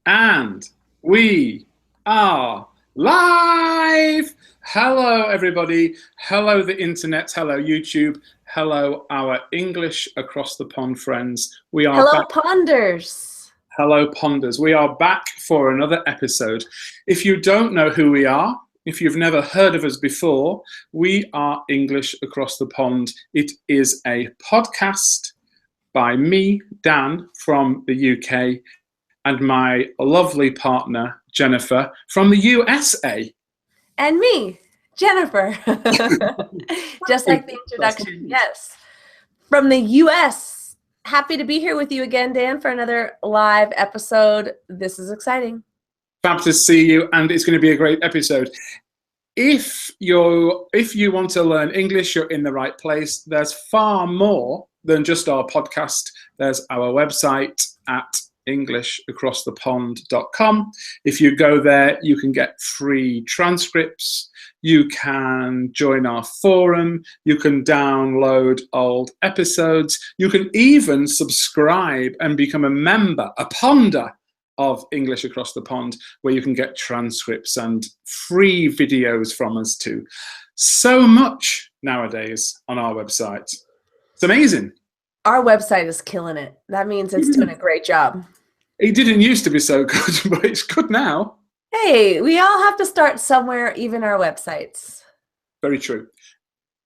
And we are live. Hello, everybody. Hello, the internet. Hello, YouTube. Hello, our English across the pond friends. We are Hello, back. Ponders. Hello, Ponders. We are back for another episode. If you don't know who we are, if you've never heard of us before, we are English Across the Pond. It is a podcast by me, Dan, from the UK, and my lovely partner, Jennifer, from the USA. And me, Jennifer. Just like the introduction. Yes. From the US. Happy to be here with you again, Dan, for another live episode. This is exciting. Fab to see you, and it's going to be a great episode. If you want to learn English, you're in the right place. There's far more than just our podcast. There's our website at englishacrossthepond.com. If you go there, you can get free transcripts. You can join our forum. You can download old episodes. You can even subscribe and become a member, a ponder of English Across the Pond, where you can get transcripts and free videos from us too. So much nowadays on our website. It's amazing. Our website is killing it. That means it's doing a great job. It didn't used to be so good, but it's good now. Hey, we all have to start somewhere, even our websites. Very true.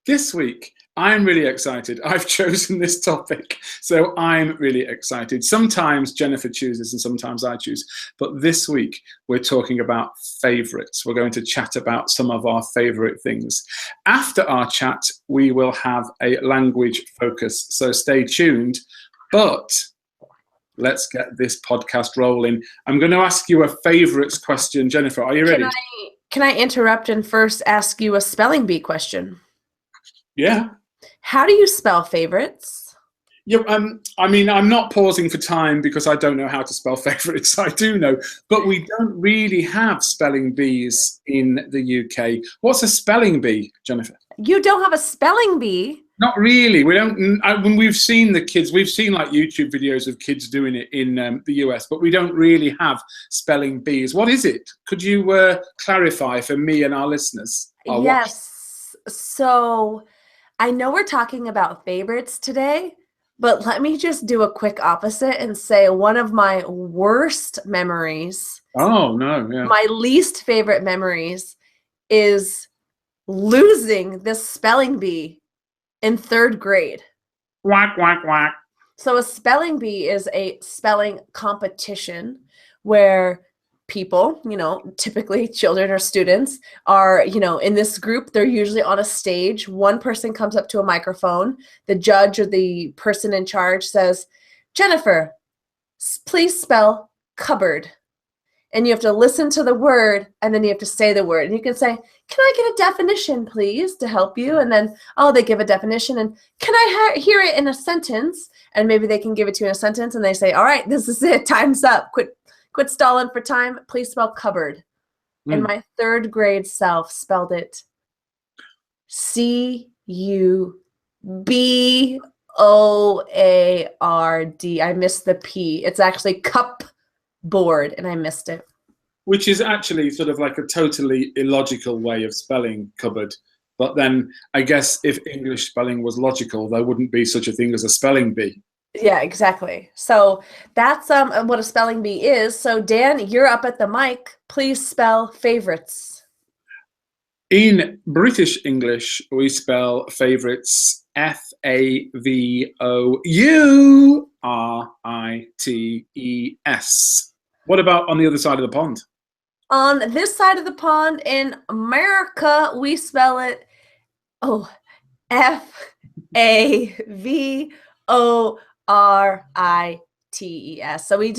This week, I'm really excited. I've chosen this topic, so I'm really excited. Sometimes Jennifer chooses and sometimes I choose, but this week we're talking about favourites. We're going to chat about some of our favourite things. After our chat, we will have a language focus, so stay tuned. But let's get this podcast rolling. I'm going to ask you a favourites question. Jennifer, are you ready? Can I interrupt and first ask you a spelling bee question? Yeah. How do you spell favorites? Yeah, I mean, I'm not pausing for time because I don't know how to spell favourites. I do know, but we don't really have spelling bees in the UK. What's a spelling bee, Jennifer? You don't have a spelling bee? Not really. We don't. When we've seen the kids, we've seen like YouTube videos of kids doing it in the US, but we don't really have spelling bees. What is it? Could you clarify for me and our listeners? Yes. So I know we're talking about favorites today, but let me just do a quick opposite and say one of my worst memories. Oh, no. Yeah. My least favorite memories is losing this spelling bee in 3rd grade. Whack, whack, whack. So a spelling bee is a spelling competition where people, typically children or students are, in this group, they're usually on a stage. One person comes up to a microphone. The judge or the person in charge says, Jennifer, please spell cupboard. And you have to listen to the word, and then you have to say the word. And you can say, can I get a definition, please, to help you? And then, they give a definition. And can I hear it in a sentence? And maybe they can give it to you in a sentence. And they say, all right, this is it. Time's up. Quit stalling for time. Please spell cupboard. And my 3rd grade self spelled it C-U-B-O-A-R-D. I missed the P. It's actually cupboard, and I missed it. Which is actually sort of like a totally illogical way of spelling cupboard. But then I guess if English spelling was logical, there wouldn't be such a thing as a spelling bee. Yeah, exactly. So that's what a spelling bee is. So Dan, you're up at the mic. Please spell favorites. In British English, we spell favourites F-A-V-O-U-R-I-T-E-S. What about on the other side of the pond? On this side of the pond in America, we spell it F-A-V-O-R-I-T-E-S. So we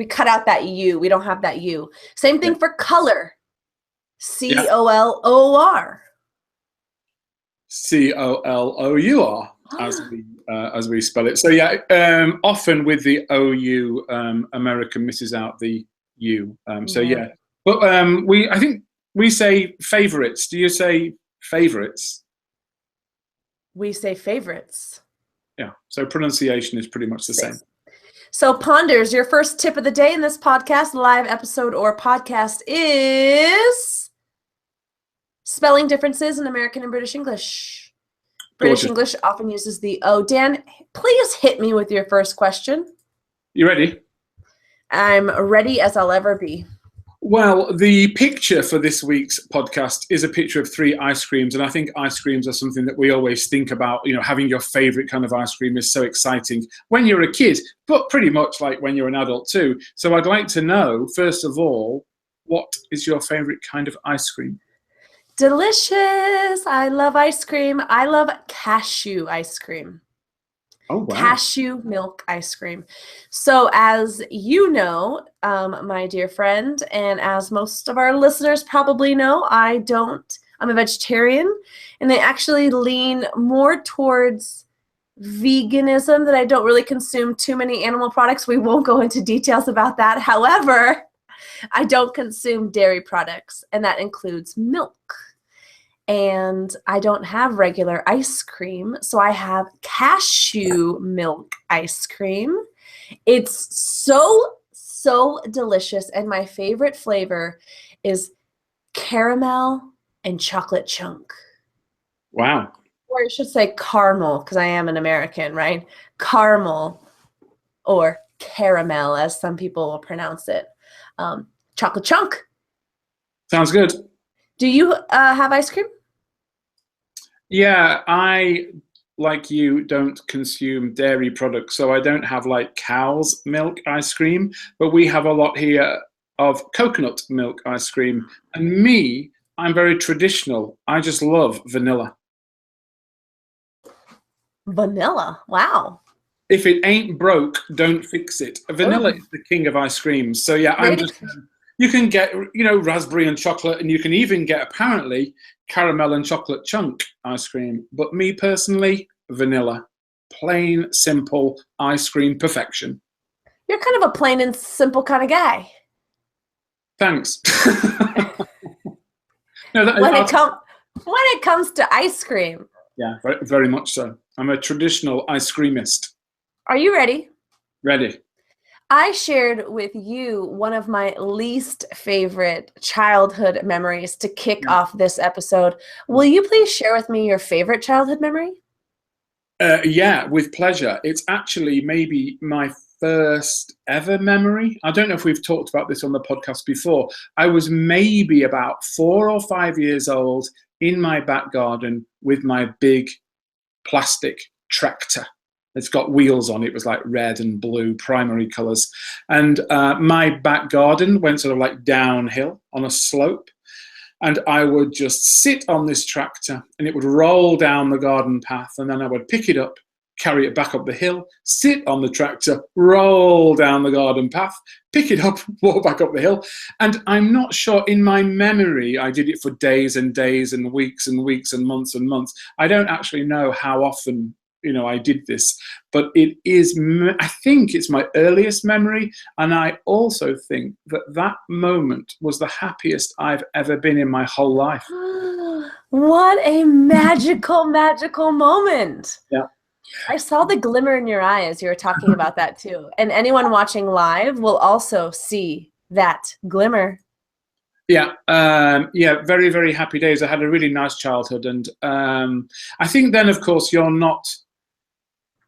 cut out that U. We don't have that U. Same thing for color. C-O-L-O-R. C-O-L-O-U-R as we spell it. So yeah, often with the O-U, American misses out the U. So yeah, but I think we say favorites. Do you say favorites? We say favorites. Yeah, so pronunciation is pretty much the same. So, Ponders, your first tip of the day in this podcast, live episode or podcast is spelling differences in American and British English. British Gorgeous. English often uses the O. Dan, please hit me with your first question. You ready? I'm ready as I'll ever be. Well, the picture for this week's podcast is a picture of 3 ice creams, and I think ice creams are something that we always think about. You know, having your favorite kind of ice cream is so exciting when you're a kid, but pretty much like when you're an adult too. So I'd like to know, first of all, what is your favorite kind of ice cream? Delicious. I love ice cream. I love cashew ice cream. Oh, wow. Cashew milk ice cream. So as you know, my dear friend, and as most of our listeners probably know, I'm a vegetarian, and I actually lean more towards veganism, that I don't really consume too many animal products. We won't go into details about that. However, I don't consume dairy products, and that includes milk. And I don't have regular ice cream, so I have cashew milk ice cream. It's so delicious, and my favorite flavor is caramel and chocolate chunk. Wow. Or I should say caramel, because I am an American, right? Caramel or caramel, as some people will pronounce it. Chocolate chunk. Sounds good. Do you have ice cream? Yeah, I, like you, don't consume dairy products, so I don't have like cow's milk ice cream, but we have a lot here of coconut milk ice cream. And me, I'm very traditional. I just love vanilla. Vanilla. Wow. If it ain't broke, don't fix it. Vanilla is the king of ice creams. So yeah, you can get, raspberry and chocolate, and you can even get, apparently, caramel and chocolate chunk ice cream. But me personally, vanilla. Plain, simple ice cream perfection. You're kind of a plain and simple kind of guy. Thanks. When it comes to ice cream. Yeah, very, very much so. I'm a traditional ice creamist. Are you ready? Ready. I shared with you one of my least favorite childhood memories to kick off this episode. Will you please share with me your favorite childhood memory? Yeah, with pleasure. It's actually maybe my first ever memory. I don't know if we've talked about this on the podcast before. I was maybe about 4 or 5 years old in my back garden with my big plastic tractor. It's got wheels on it. It was like red and blue primary colors. And my back garden went sort of like downhill on a slope. And I would just sit on this tractor and it would roll down the garden path. And then I would pick it up, carry it back up the hill, sit on the tractor, roll down the garden path, pick it up, walk back up the hill. And I'm not sure, in my memory, I did it for days and days and weeks and weeks and months and months. I don't actually know how often I did this, but it is, I think it's my earliest memory. And I also think that moment was the happiest I've ever been in my whole life. What a magical, magical moment. Yeah. I saw the glimmer in your eye as you were talking about that too. And anyone watching live will also see that glimmer. Yeah, very, very happy days. I had a really nice childhood. And I think then, of course, you're not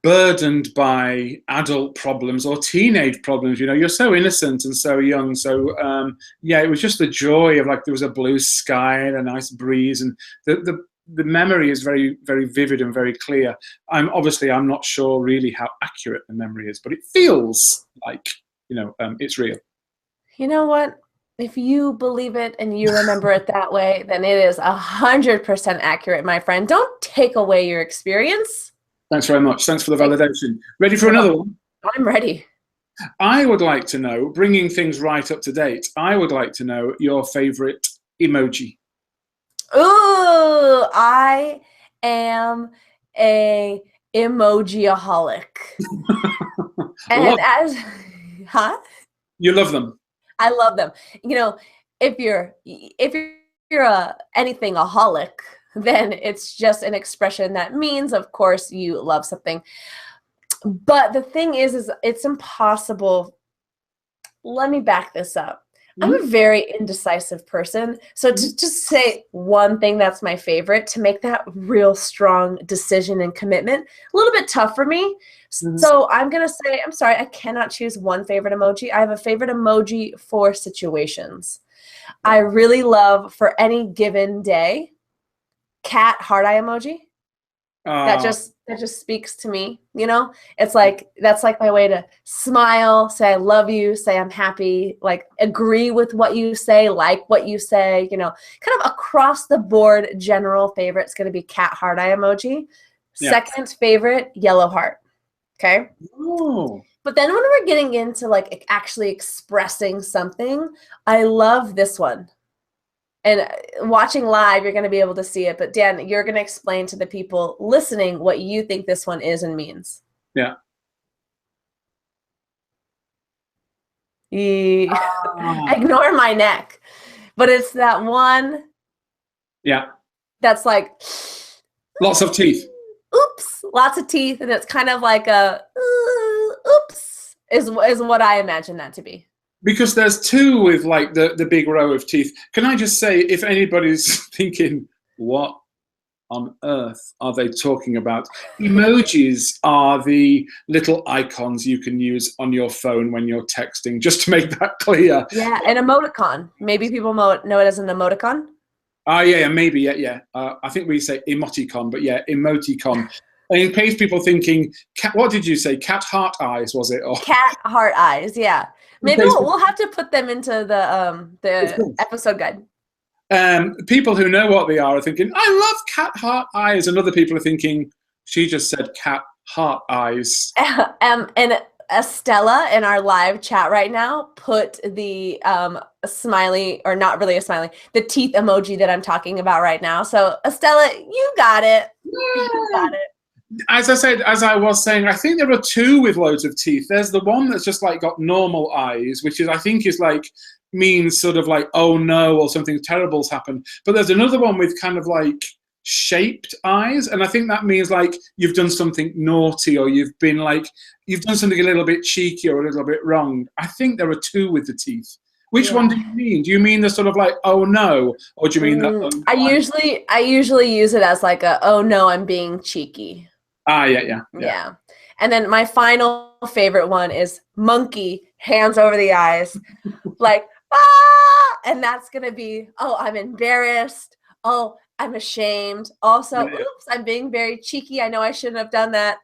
burdened by adult problems or teenage problems. You're so innocent and so young. So it was just the joy of, like, there was a blue sky and a nice breeze, and the memory is very, very vivid and very clear. I'm not sure really how accurate the memory is, but it feels like it's real. You know what? If you believe it and you remember it that way, then it is 100% accurate, my friend. Don't take away your experience. Thanks very much. Thanks for the validation. Ready for another one? I'm ready. I would like to know, bringing things right up to date, I would like to know your favorite emoji. Ooh, I am a emojiaholic. And You love them. I love them. If you're anything aholic, then it's just an expression that means, of course, you love something. But the thing is it's impossible. Let me back this up. I'm a very indecisive person. So to just say one thing that's my favorite, to make that real strong decision and commitment, a little bit tough for me. So I'm going to say, I'm sorry, I cannot choose one favorite emoji. I have a favorite emoji for situations. I really love, for any given day, cat heart eye emoji. That just speaks to me, you know? It's like, that's like my way to smile, say I love you, say I'm happy, like agree with what you say, like what you say, you know, kind of across the board. General favorite is going to be cat heart eye emoji. Yeah. Second favorite, yellow heart. Okay. Oh. But then when we're getting into like actually expressing something, I love this one. And watching live, you're going to be able to see it. But Dan, you're going to explain to the people listening what you think this one is and means. Yeah. Ignore my neck. But it's that one. Yeah. That's like. Lots of teeth. Oops. Lots of teeth. And it's kind of like a oops is what I imagine that to be. Because there's two with like the big row of teeth. Can I just say, if anybody's thinking, what on earth are they talking about? Emojis are the little icons you can use on your phone when you're texting, just to make that clear. Yeah, an emoticon. Maybe people know it as an emoticon. Yeah, maybe, yeah. I think we say emoticon, but yeah, emoticon. And in case people thinking, what did you say? Cat heart eyes, was it? Or cat heart eyes, yeah. Maybe we'll have to put them into the episode guide. People who know what they are thinking, I love cat heart eyes, and other people are thinking, she just said cat heart eyes. And Estella in our live chat right now put the smiley, or not really a smiley, the teeth emoji that I'm talking about right now. So Estella, you got it. Yeah. You got it. As I was saying, I think there are two with loads of teeth. There's the one that's just like got normal eyes, which is, I think, is like, means sort of like, oh no, or something terrible's happened. But there's another one with kind of like shaped eyes, and I think that means like you've done something naughty, or you've done something a little bit cheeky or a little bit wrong. I think there are two with the teeth. Which one do you mean? Do you mean the sort of like, oh no, or do you mean that? I usually use it as like a, oh no, I'm being cheeky. Yeah. And then my final favorite one is monkey, hands over the eyes, like, and that's going to be, oh, I'm embarrassed. Oh, I'm ashamed. Also, oops, I'm being very cheeky. I know I shouldn't have done that.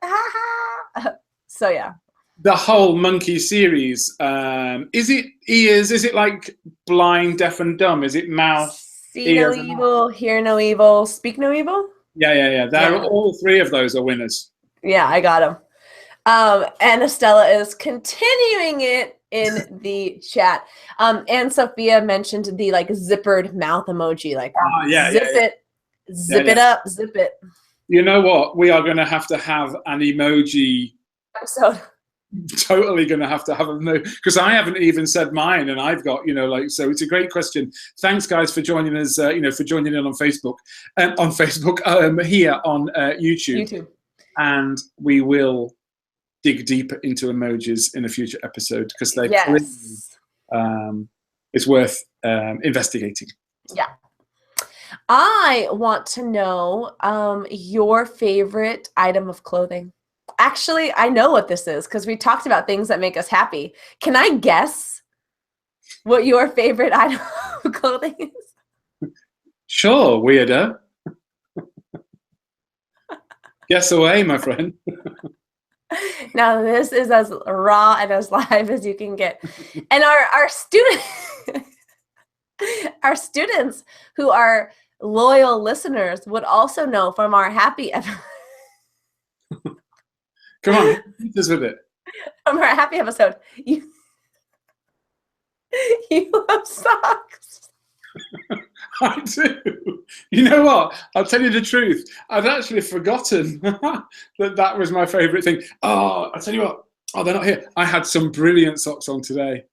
So, yeah. The whole monkey series, is it ears? Is it like blind, deaf and dumb? Is it mouth, see no evil, hear no evil, speak no evil? Yeah. All three of those are winners. Yeah, I got them. And Estella is continuing it in the chat. And Sophia mentioned the like zippered mouth emoji, like zip it up, zip it. You know what? We are going to have an emoji episode. Totally going to have a no, because I haven't even said mine, and I've got, so it's a great question. Thanks guys for joining us, for joining in on Facebook, here on YouTube, and we will dig deeper into emojis in a future episode, because they it's worth investigating. Yeah. I want to know your favorite item of clothing. Actually, I know what this is, because we talked about things that make us happy. Can I guess what your favorite item of clothing is? Sure, weirdo. Guess away, my friend. Now, this is as raw and as live as you can get. And our students who are loyal listeners would also know from our happy episode. Come on, hit us with it. From our happy episode, you love socks. I do. You know what? I'll tell you the truth. I'd actually forgotten that was my favourite thing. Oh, I'll tell you what. Oh, they're not here. I had some brilliant socks on today.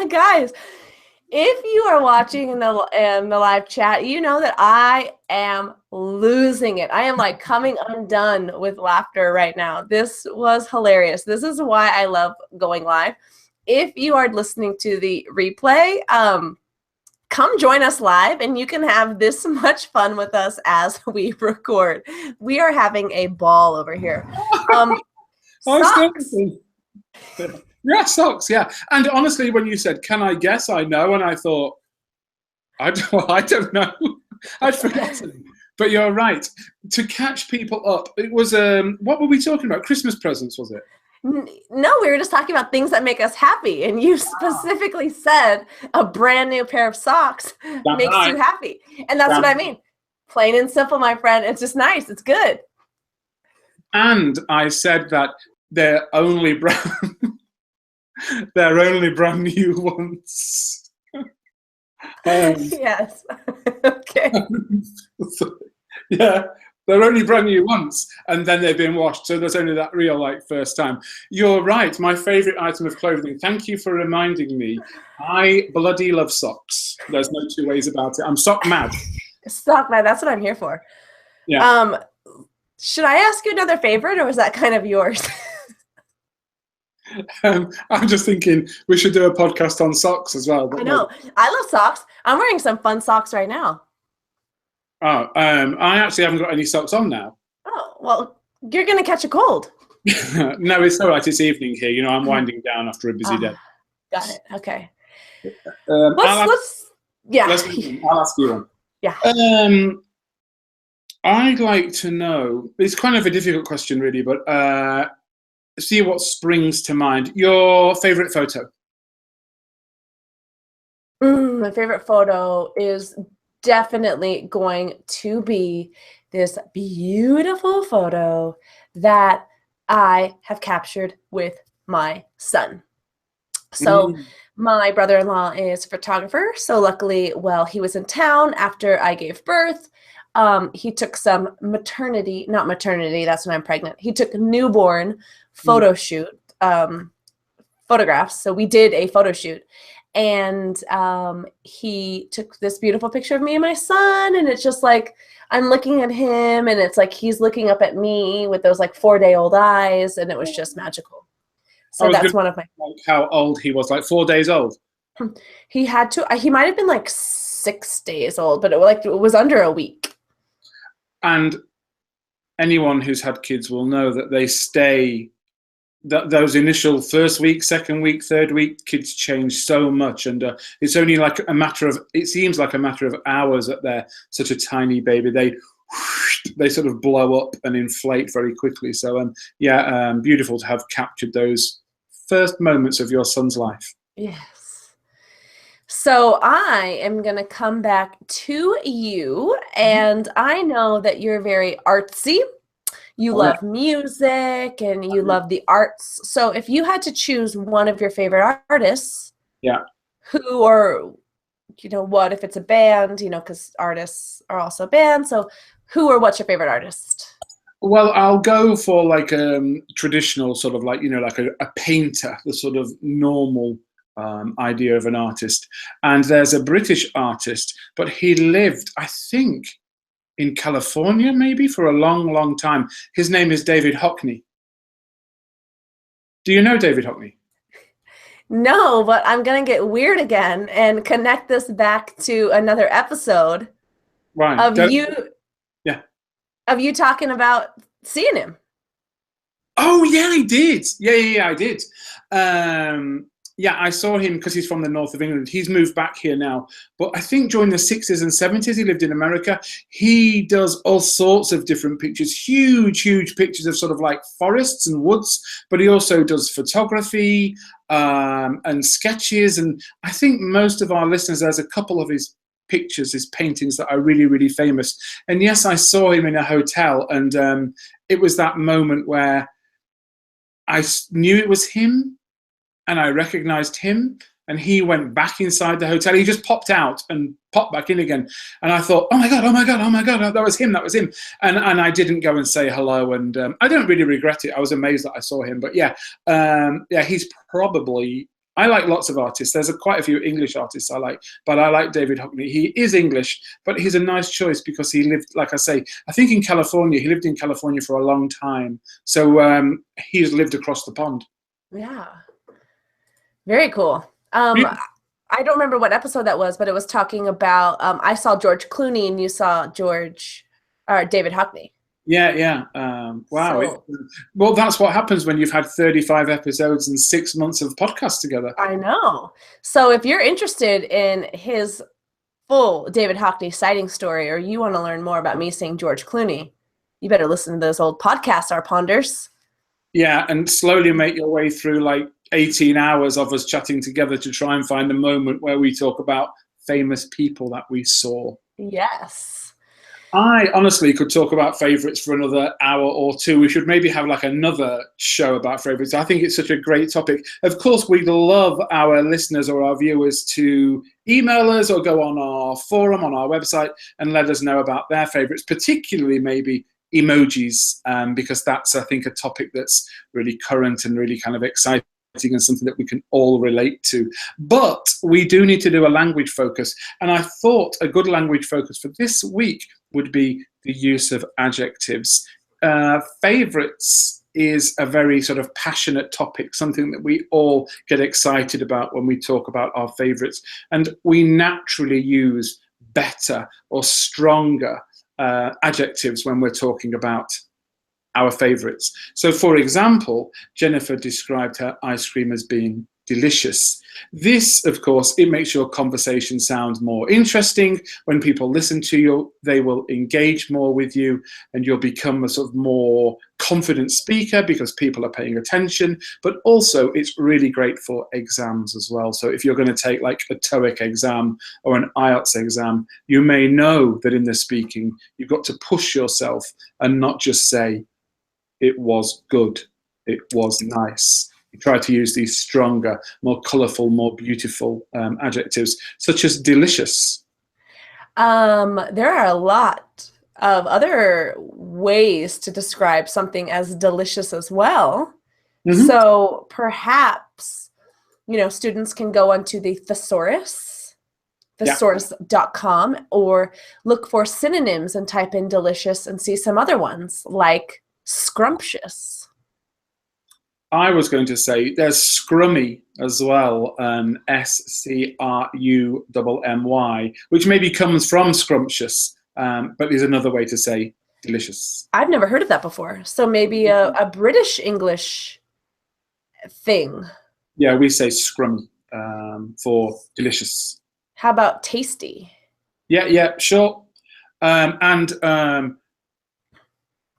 Guys, If you are watching in the live chat, you know that I am losing it. I am like coming undone with laughter right now. This was hilarious. This is why I love going live. If you are listening to the replay, come join us live and you can have this much fun with us as we record. We are having a ball over here. Socks. Yeah, socks, yeah. And honestly, when you said, can I guess? I know. And I thought, I don't know. I'd forgotten. But you're right. To catch people up, it was, what were we talking about? Christmas presents, was it? No, we were just talking about things that make us happy. And you specifically said a brand new pair of socks makes you happy. And that's what I mean. Plain and simple, my friend. It's just nice. It's good. And I said that they're only brand new ones. Yes. Okay. Yeah. They're only brand new once, and then they've been washed. So there's only that real, like, first time. You're right. My favorite item of clothing. Thank you for reminding me. I bloody love socks. There's no two ways about it. I'm sock mad. Sock mad. That's what I'm here for. Yeah. Should I ask you another favorite, or is that kind of yours? I'm just thinking we should do a podcast on socks as well. I know. I love socks. I'm wearing some fun socks right now. Oh, I actually haven't got any socks on now. Oh, well, you're going to catch a cold. No, it's all right. It's evening here. You know, I'm winding down after a busy day. Got it. Okay. I'll ask you one. Yeah. I'd like to know, it's kind of a difficult question really, but see what springs to mind. Your favorite photo? My favorite photo is definitely going to be this beautiful photo that I have captured with my son. So my brother-in-law is a photographer. So luckily, while he was in town after I gave birth, he took some not maternity, that's when I'm pregnant. He took newborn photo shoot photographs. So we did a photo shoot. And he took this beautiful picture of me and my son, and it's just like I'm looking at him, and it's like he's looking up at me with those like 4-day-old eyes, and it was just magical. So that's one of my. Like how old he was, like 4 days old. He might have been like 6 days old, but it was under a week. And anyone who's had kids will know that they stay. Those initial first week, second week, third week, kids change so much, and it's only like it seems like a matter of hours that they're such a tiny baby. They sort of blow up and inflate very quickly. So beautiful to have captured those first moments of your son's life. Yes. So I am going to come back to you, and I know that you're very artsy. You love music and you love the arts. So if you had to choose one of your favorite artists, who, or, what if it's a band, because artists are also bands. So who or what's your favorite artist? Well, I'll go for like traditional sort of like, like a painter, the sort of normal idea of an artist. And there's a British artist, but he lived, I think, in California, maybe, for a long, long time. His name is David Hockney. Do you know David Hockney? No, but I'm going to get weird again and connect this back to another episode of you talking about seeing him. Oh, yeah, I did. Yeah, I did. I saw him because he's from the north of England. He's moved back here now. But I think during the 60s and 70s, he lived in America. He does all sorts of different pictures, huge, huge pictures of sort of like forests and woods. But he also does photography and sketches. And I think most of our listeners, there's a couple of his pictures, his paintings that are really, really famous. And yes, I saw him in a hotel. And it was that moment where I knew it was him. And I recognized him, and he went back inside the hotel. He just popped out and popped back in again. And I thought, oh my God, that was him. And I didn't go and say hello. And I don't really regret it. I was amazed that I saw him. But he's probably I like lots of artists. There's quite a few English artists I like, but I like David Hockney. He is English, but he's a nice choice because he lived, like I say, I think in California. He lived in California for a long time. So he's lived across the pond. Yeah. Very cool. Yeah. I don't remember what episode that was, but it was talking about, I saw George Clooney and you saw David Hockney. Yeah. Wow. So, Well, that's what happens when you've had 35 episodes and 6 months of podcasts together. I know. So if you're interested in his full David Hockney sighting story, or you want to learn more about me seeing George Clooney, you better listen to those old podcasts, our ponders. Yeah, and slowly make your way through like 18 hours of us chatting together to try and find the moment where we talk about famous people that we saw. Yes. I honestly could talk about favourites for another hour or two. We should maybe have like another show about favourites. I think it's such a great topic. Of course, we'd love our listeners or our viewers to email us or go on our forum, on our website, and let us know about their favourites, particularly maybe emojis, because that's, I think, a topic that's really current and really kind of exciting and something that we can all relate to. But we do need to do a language focus. And I thought a good language focus for this week would be the use of adjectives. Favourites is a very sort of passionate topic, something that we all get excited about when we talk about our favourites. And we naturally use better or stronger adjectives when we're talking about our favourites. So, for example, Jennifer described her ice cream as being delicious. This, of course, it makes your conversation sound more interesting. When people listen to you, they will engage more with you, and you'll become a sort of more confident speaker because people are paying attention. But also, it's really great for exams as well. So if you're going to take like a TOEIC exam or an IELTS exam, you may know that in the speaking, you've got to push yourself and not just say, it was good, it was nice. You try to use these stronger, more colourful, more beautiful adjectives, such as delicious. There are a lot of other ways to describe something as delicious as well. Mm-hmm. So perhaps, students can go onto the thesaurus, thesaurus.com, or look for synonyms and type in delicious and see some other ones like scrumptious. I was going to say there's scrummy as well, SCRUMMY, which maybe comes from scrumptious, but is another way to say delicious. I've never heard of that before. So maybe a British English thing. Yeah, we say scrummy for delicious. How about tasty? Yeah, sure. And I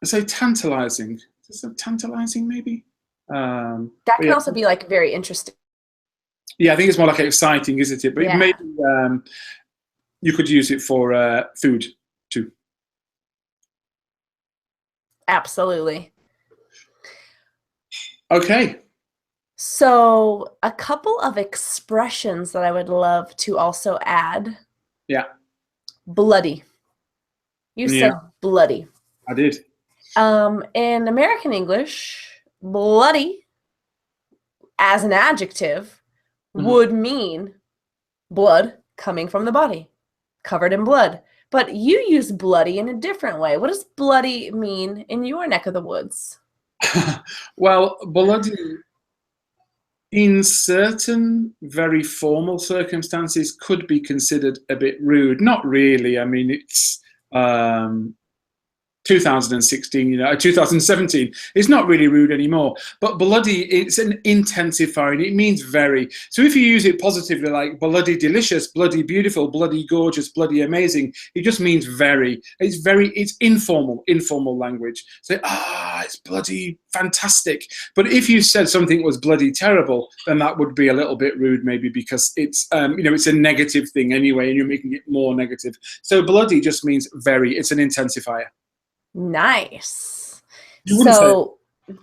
say tantalizing. Is it tantalizing maybe? That can also be like very interesting. Yeah, I think it's more like exciting, isn't it? But yeah. Maybe you could use it for food too. Absolutely. Okay. So a couple of expressions that I would love to also add. Yeah. Bloody. You said bloody. I did. In American English, bloody as an adjective would mean blood coming from the body, covered in blood. But you use bloody in a different way. What does bloody mean in your neck of the woods? Well, bloody in certain very formal circumstances could be considered a bit rude. Not really. I mean, it's 2016, 2017. It's not really rude anymore. But bloody, it's an intensifier. It means very. So if you use it positively, like bloody delicious, bloody beautiful, bloody gorgeous, bloody amazing, it just means very. It's informal language. Say, it's bloody fantastic. But if you said something was bloody terrible, then that would be a little bit rude, maybe, because it's it's a negative thing anyway, and you're making it more negative. So bloody just means very. It's an intensifier. Nice. You wouldn't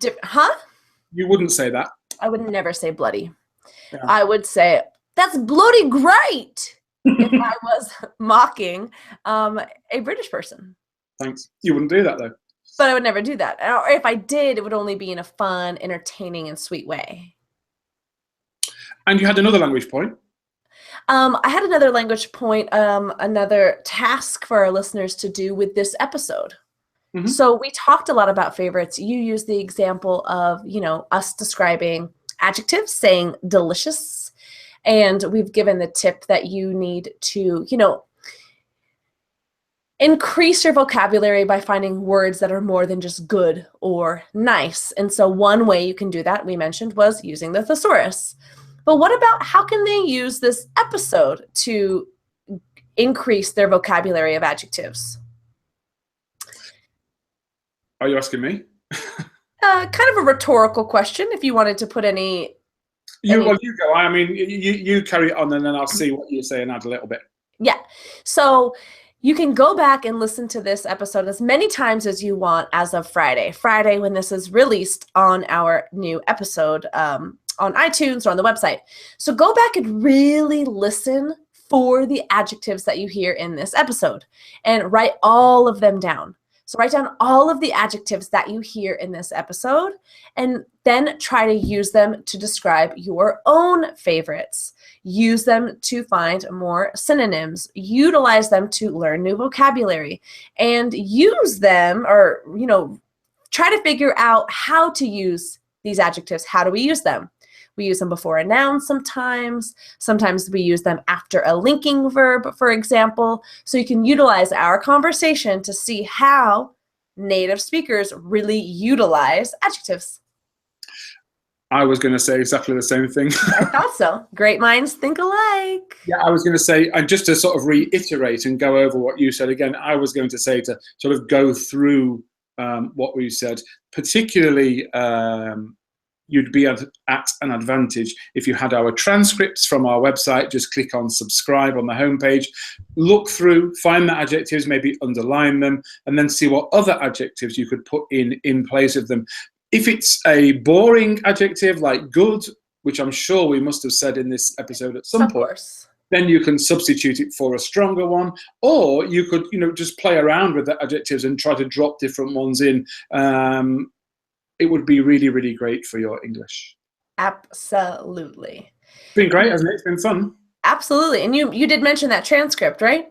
say, huh? You wouldn't say that. I would never say bloody. Yeah. I would say, that's bloody great, if I was mocking a British person. Thanks. You wouldn't do that, though. But I would never do that. Or if I did, it would only be in a fun, entertaining, and sweet way. And you had another language point. I had another language point, another task for our listeners to do with this episode. Mm-hmm. So we talked a lot about favorites. You used the example of, us describing adjectives, saying delicious. And we've given the tip that you need to, increase your vocabulary by finding words that are more than just good or nice. And so one way you can do that, we mentioned, was using the thesaurus. But what about how can they use this episode to increase their vocabulary of adjectives? Are you asking me? Kind of a rhetorical question, if you wanted to put any. Well, you go. I mean, you carry it on, and then I'll see what you say and add a little bit. Yeah. So you can go back and listen to this episode as many times as you want as of Friday when this is released on our new episode on iTunes or on the website. So go back and really listen for the adjectives that you hear in this episode and write all of them down. So write down all of the adjectives that you hear in this episode and then try to use them to describe your own favorites. Use them to find more synonyms. Utilize them to learn new vocabulary and use them or, try to figure out how to use these adjectives. How do we use them? We use them before a noun sometimes. Sometimes we use them after a linking verb, for example. So you can utilize our conversation to see how native speakers really utilize adjectives. I was going to say exactly the same thing. I thought so. Great minds think alike. Yeah, I was going to say, and just to sort of reiterate and go over what you said again, I was going to say to sort of go through what we said, particularly you'd be at an advantage if you had our transcripts from our website. Just click on subscribe on the homepage, look through, find the adjectives, maybe underline them, and then see what other adjectives you could put in place of them. If it's a boring adjective like good, which I'm sure we must have said in this episode at some point, then you can substitute it for a stronger one, or you could, just play around with the adjectives and try to drop different ones in. It would be really, really great for your English. Absolutely. It's been great, hasn't it? It's been fun. Absolutely. And you did mention that transcript, right?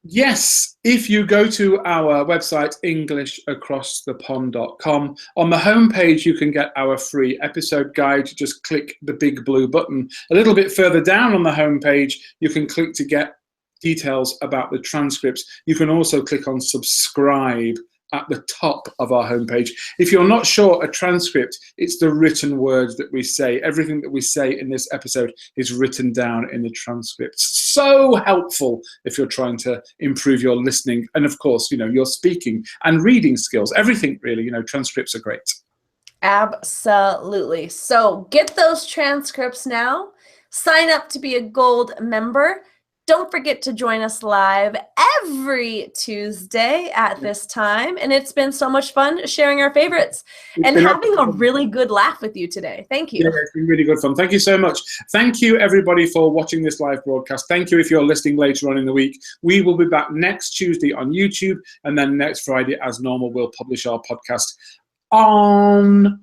Yes. If you go to our website, EnglishAcrossThePond.com, on the homepage, you can get our free episode guide. Just click the big blue button. A little bit further down on the homepage, you can click to get details about the transcripts. You can also click on subscribe at the top of our homepage. If you're not sure, a transcript, it's the written words that we say. Everything that we say in this episode is written down in the transcript. So helpful if you're trying to improve your listening and, of course, your speaking and reading skills. Everything really, transcripts are great. Absolutely. So get those transcripts now. Sign up to be a gold member. Don't forget to join us live every Tuesday at this time. And it's been so much fun sharing our favorites and having a really good laugh with you today. Thank you. Yeah, it's been really good fun. Thank you so much. Thank you, everybody, for watching this live broadcast. Thank you if you're listening later on in the week. We will be back next Tuesday on YouTube. And then next Friday, as normal, we'll publish our podcast on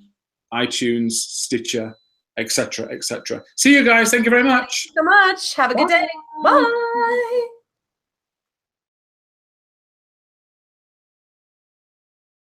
iTunes, Stitcher, etc., etc. See you guys. Thank you very much. Thank you so much. Have a good day. Bye.